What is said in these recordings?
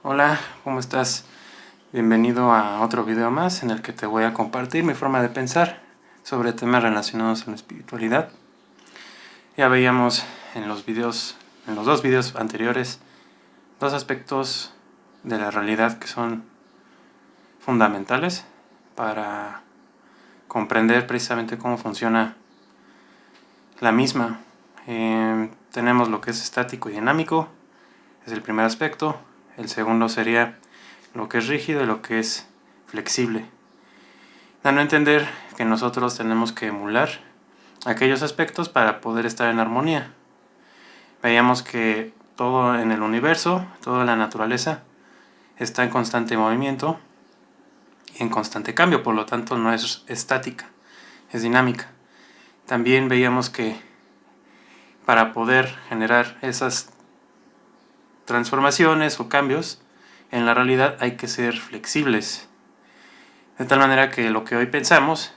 Hola, ¿cómo estás? Bienvenido a otro video más en el que te voy a compartir mi forma de pensar sobre temas relacionados a la espiritualidad. Ya veíamos en los dos videos anteriores, dos aspectos de la realidad que son fundamentales para comprender precisamente cómo funciona la misma. Tenemos lo que es estático y dinámico, es el primer aspecto. El segundo sería lo que es rígido y lo que es flexible, dando a entender que nosotros tenemos que emular aquellos aspectos para poder estar en armonía. Veíamos que todo en el universo, toda la naturaleza, está en constante movimiento y en constante cambio, por lo tanto no es estática, es dinámica. También veíamos que para poder generar esas transformaciones o cambios en la realidad hay que ser flexibles, de tal manera que lo que hoy pensamos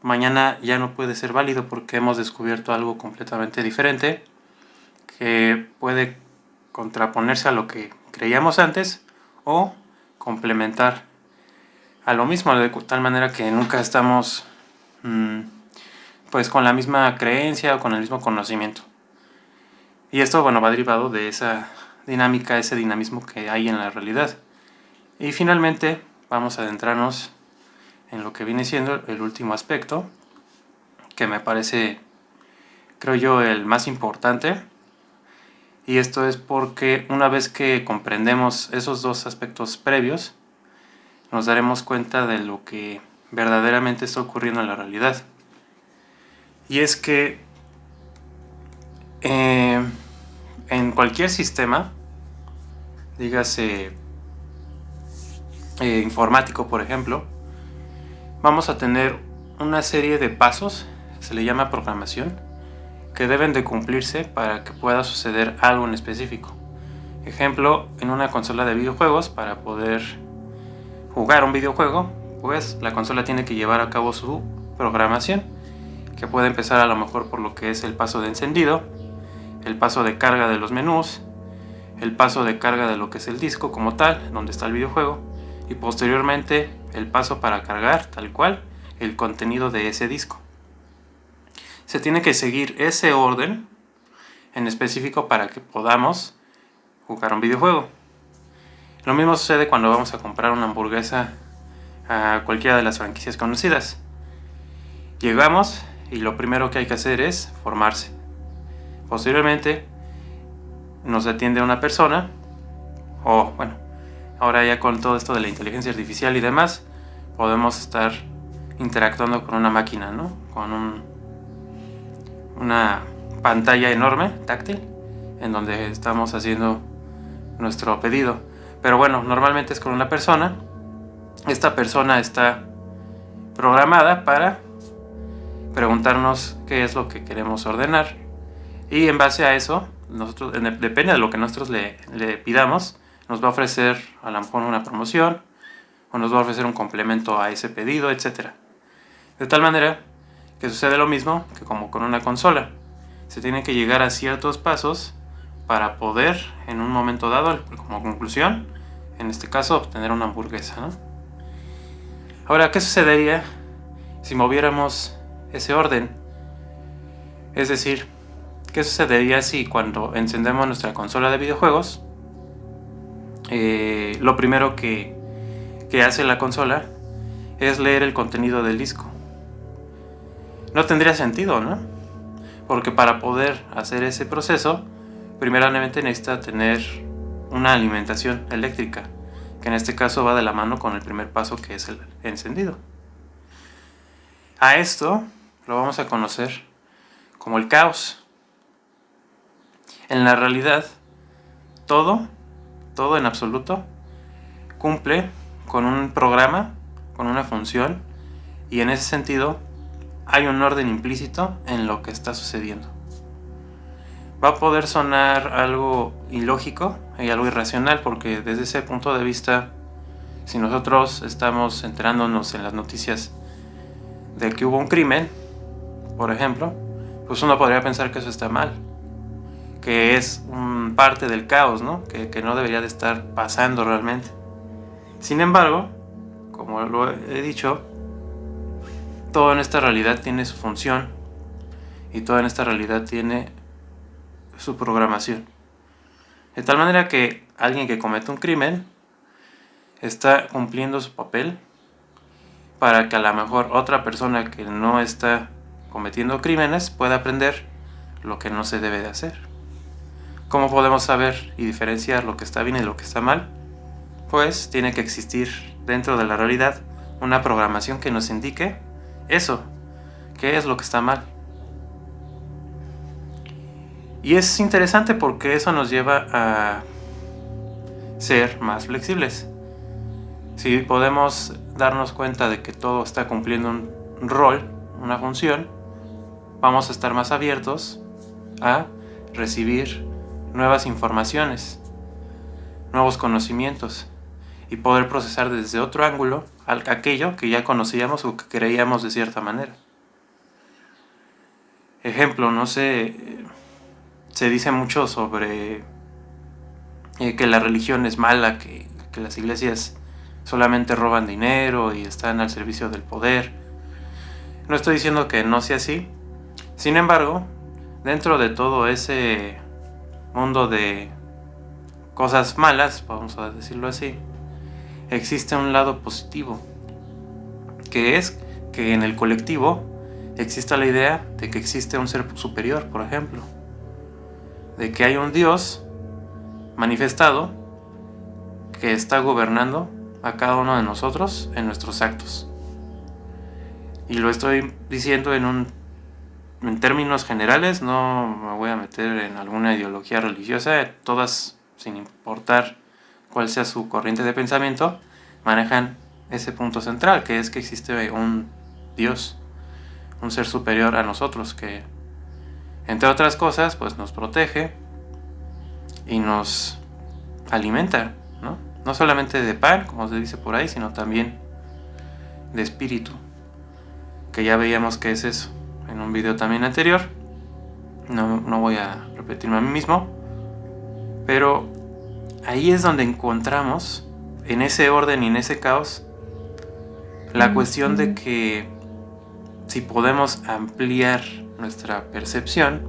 mañana ya no puede ser válido porque hemos descubierto algo completamente diferente que puede contraponerse a lo que creíamos antes o complementar a lo mismo, de tal manera que nunca estamos pues con la misma creencia o con el mismo conocimiento. Y esto, bueno, va derivado de esa dinámica, ese dinamismo que hay en la realidad. Y finalmente vamos a adentrarnos en lo que viene siendo el último aspecto, que me parece, creo yo, el más importante. Y esto es porque una vez que comprendemos esos dos aspectos previos, nos daremos cuenta de lo que verdaderamente está ocurriendo en la realidad. Y es que en cualquier sistema, dígase informático por ejemplo, vamos a tener una serie de pasos, se le llama programación, que deben de cumplirse para que pueda suceder algo en específico. Ejemplo, en una consola de videojuegos, para poder jugar un videojuego, pues la consola tiene que llevar a cabo su programación, que puede empezar a lo mejor por lo que es el paso de encendido, el paso de carga de los menús, el paso de carga de lo que es el disco como tal, donde está el videojuego, y posteriormente el paso para cargar tal cual el contenido de ese disco. Se tiene que seguir ese orden en específico para que podamos jugar un videojuego. Lo mismo sucede cuando vamos a comprar una hamburguesa a cualquiera de las franquicias conocidas. Llegamos y lo primero que hay que hacer es formarse. Posteriormente nos atiende una persona, o bueno, ahora ya con todo esto de la inteligencia artificial y demás, podemos estar interactuando con una máquina, ¿no? Con una pantalla enorme, táctil, en donde estamos haciendo nuestro pedido. Pero bueno, normalmente es con una persona. Esta persona está programada para preguntarnos qué es lo que queremos ordenar. Y en base a eso, nosotros, depende de lo que nosotros le pidamos, nos va a ofrecer a lo mejor una promoción o nos va a ofrecer un complemento a ese pedido, etc. De tal manera que sucede lo mismo que como con una consola. Se tiene que llegar a ciertos pasos para poder, en un momento dado, como conclusión, en este caso, obtener una hamburguesa, ¿no? Ahora, ¿qué sucedería si moviéramos ese orden? Es decir, ¿qué sucedería si cuando encendemos nuestra consola de videojuegos, lo primero que hace la consola es leer el contenido del disco? No tendría sentido, ¿no? Porque para poder hacer ese proceso, primeramente necesita tener una alimentación eléctrica, que en este caso va de la mano con el primer paso, que es el encendido. A esto lo vamos a conocer como el caos. En la realidad, todo en absoluto, cumple con un programa, con una función, y en ese sentido hay un orden implícito en lo que está sucediendo. Va a poder sonar algo ilógico y algo irracional, porque desde ese punto de vista, si nosotros estamos enterándonos en las noticias de que hubo un crimen, por ejemplo, pues uno podría pensar que eso está mal, que es parte del caos, ¿no? Que no debería de estar pasando realmente. Sin embargo, como lo he dicho, todo en esta realidad tiene su función y todo en esta realidad tiene su programación. De tal manera que alguien que comete un crimen está cumpliendo su papel para que a lo mejor otra persona que no está cometiendo crímenes pueda aprender lo que no se debe de hacer. ¿Cómo podemos saber y diferenciar lo que está bien y lo que está mal? Pues tiene que existir dentro de la realidad una programación que nos indique eso, qué es lo que está mal. Y es interesante porque eso nos lleva a ser más flexibles. Si podemos darnos cuenta de que todo está cumpliendo un rol, una función, vamos a estar más abiertos a recibir nuevas informaciones, nuevos conocimientos y poder procesar desde otro ángulo aquello que ya conocíamos o que creíamos de cierta manera. Ejemplo, no sé, se dice mucho sobre que la religión es mala, que las iglesias solamente roban dinero y están al servicio del poder. No estoy diciendo que no sea así. Sin embargo, dentro de todo ese mundo de cosas malas, vamos a decirlo así, existe un lado positivo, que es que en el colectivo exista la idea de que existe un ser superior, por ejemplo, de que hay un Dios manifestado que está gobernando a cada uno de nosotros en nuestros actos. Y lo estoy diciendo en términos generales, no me voy a meter en alguna ideología religiosa. Todas, sin importar cuál sea su corriente de pensamiento, manejan ese punto central, que es que existe un Dios, un ser superior a nosotros, que entre otras cosas pues nos protege y nos alimenta, ¿no? No solamente de pan, como se dice por ahí, sino también de espíritu, que ya veíamos que es eso en un video también anterior. No voy a repetirme a mí mismo, pero ahí es donde encontramos, en ese orden y en ese caos, la cuestión de que si podemos ampliar nuestra percepción,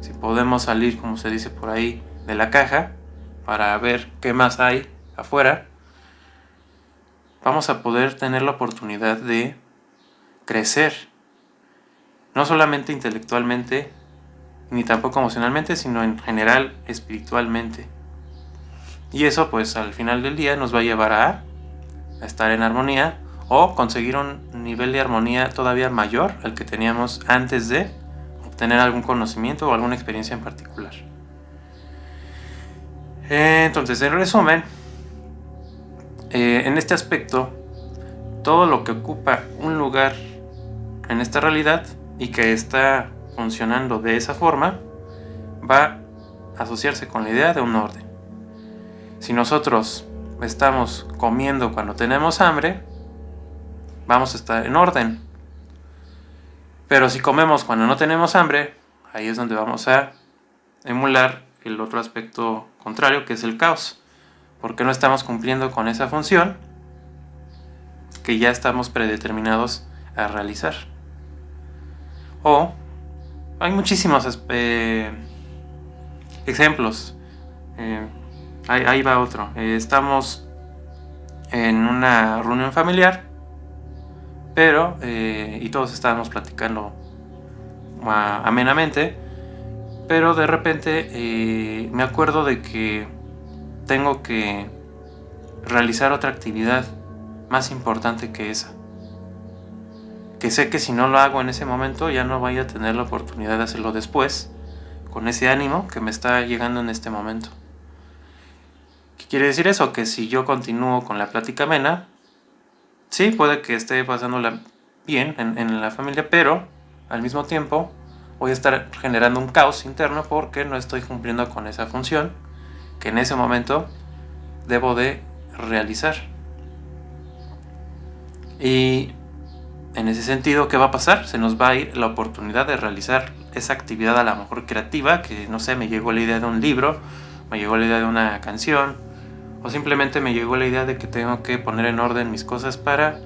si podemos salir, como se dice por ahí, de la caja para ver qué más hay afuera, vamos a poder tener la oportunidad de crecer, no solamente intelectualmente ni tampoco emocionalmente, sino en general espiritualmente. Y eso pues al final del día nos va a llevar a estar en armonía o conseguir un nivel de armonía todavía mayor al que teníamos antes de obtener algún conocimiento o alguna experiencia en particular. Entonces, en resumen, en este aspecto, todo lo que ocupa un lugar en esta realidad y que está funcionando de esa forma va a asociarse con la idea de un orden. Si nosotros estamos comiendo cuando tenemos hambre, vamos a estar en orden. Pero si comemos cuando no tenemos hambre, ahí es donde vamos a emular el otro aspecto contrario, que es el caos, porque no estamos cumpliendo con esa función que ya estamos predeterminados a realizar. O hay muchísimos ejemplos. Ahí va otro. Estamos en una reunión familiar, pero y todos estábamos platicando amenamente, pero de repente me acuerdo de que tengo que realizar otra actividad más importante que esa, que sé que si no lo hago en ese momento ya no voy a tener la oportunidad de hacerlo después con ese ánimo que me está llegando en este momento. ¿Qué quiere decir eso? Que si yo continúo con la plática amena, sí, puede que esté pasándola bien en la familia, pero al mismo tiempo voy a estar generando un caos interno porque no estoy cumpliendo con esa función que en ese momento debo de realizar. Y En ese sentido, ¿qué va a pasar? Se nos va a ir la oportunidad de realizar esa actividad a lo mejor creativa, que no sé, me llegó la idea de un libro, me llegó la idea de una canción, o simplemente me llegó la idea de que tengo que poner en orden mis cosas para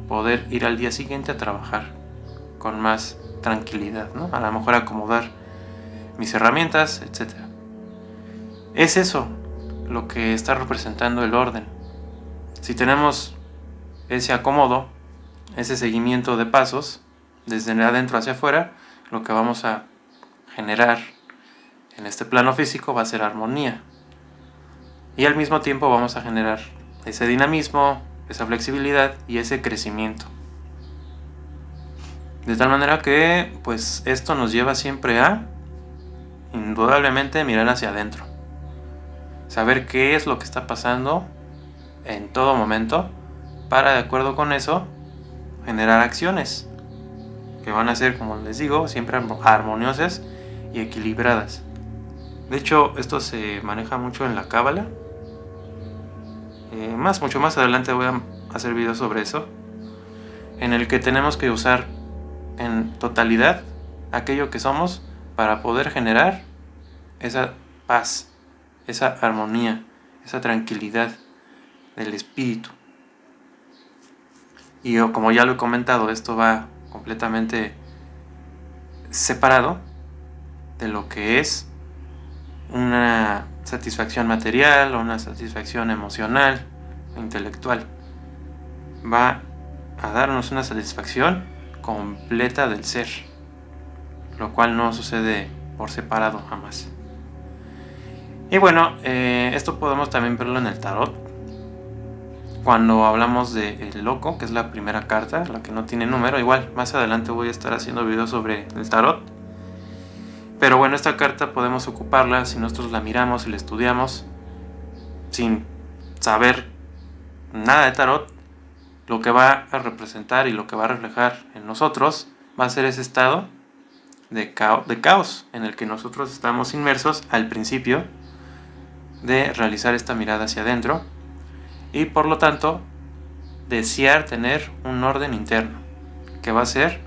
poder ir al día siguiente a trabajar con más tranquilidad, ¿no? A lo mejor acomodar mis herramientas, etc. Es eso lo que está representando el orden. Si tenemos ese acomodo, ese seguimiento de pasos, desde adentro hacia afuera, lo que vamos a generar en este plano físico va a ser armonía. Y al mismo tiempo vamos a generar ese dinamismo, esa flexibilidad y ese crecimiento. De tal manera que pues esto nos lleva siempre a, indudablemente, mirar hacia adentro. Saber qué es lo que está pasando en todo momento para, de acuerdo con eso, generar acciones que van a ser, como les digo, siempre armoniosas y equilibradas. De hecho, esto se maneja mucho en la cábala. Mucho más adelante voy a hacer videos sobre eso, en el que tenemos que usar en totalidad aquello que somos para poder generar esa paz, esa armonía, esa tranquilidad del espíritu. Y yo, como ya lo he comentado, esto va completamente separado de lo que es una satisfacción material o una satisfacción emocional o intelectual. Va a darnos una satisfacción completa del ser, lo cual no sucede por separado jamás. Y bueno, esto podemos también verlo en el tarot. Cuando hablamos de el loco, que es la primera carta, la que no tiene número, igual más adelante voy a estar haciendo videos sobre el tarot. Pero bueno, esta carta podemos ocuparla si nosotros la miramos y la estudiamos sin saber nada de tarot. Lo que va a representar y lo que va a reflejar en nosotros va a ser ese estado de caos en el que nosotros estamos inmersos al principio de realizar esta mirada hacia adentro y por lo tanto desear tener un orden interno, que va a ser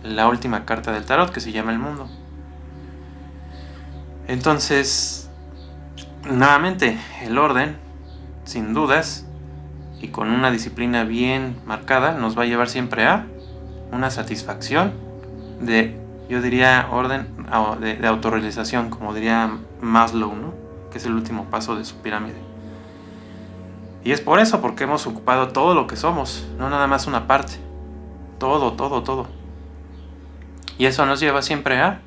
la última carta del tarot, que se llama el mundo. Entonces, nuevamente, el orden, sin dudas, y con una disciplina bien marcada, nos va a llevar siempre a una satisfacción de, yo diría, orden de autorrealización, como diría Maslow, ¿no? Que es el último paso de su pirámide. Y es por eso, porque hemos ocupado todo lo que somos, no nada más una parte. Todo. Y eso nos lleva siempre a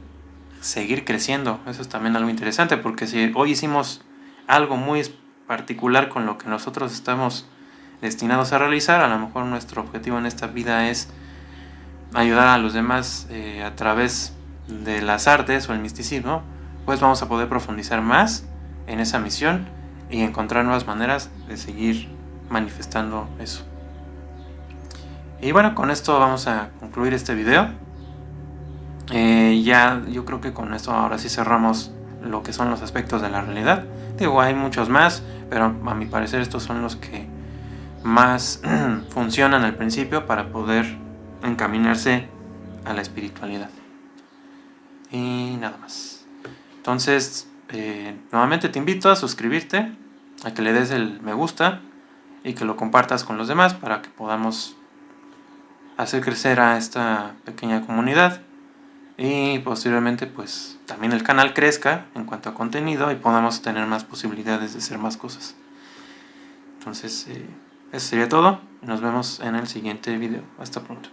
seguir creciendo. Eso es también algo interesante, porque si hoy hicimos algo muy particular con lo que nosotros estamos destinados a realizar, a lo mejor nuestro objetivo en esta vida es ayudar a los demás a través de las artes o el misticismo, pues vamos a poder profundizar más en esa misión y encontrar nuevas maneras de seguir manifestando eso. Y bueno, con esto vamos a concluir este video. Ya yo creo que con esto ahora sí cerramos lo que son los aspectos de la realidad. Digo, hay muchos más, pero a mi parecer estos son los que más funcionan al principio para poder encaminarse a la espiritualidad. Y nada más. Entonces, nuevamente te invito a suscribirte, a que le des el me gusta y que lo compartas con los demás para que podamos hacer crecer a esta pequeña comunidad y posteriormente pues también el canal crezca en cuanto a contenido y podamos tener más posibilidades de hacer más cosas. Entonces, eso sería todo. Nos vemos en el siguiente video. Hasta pronto.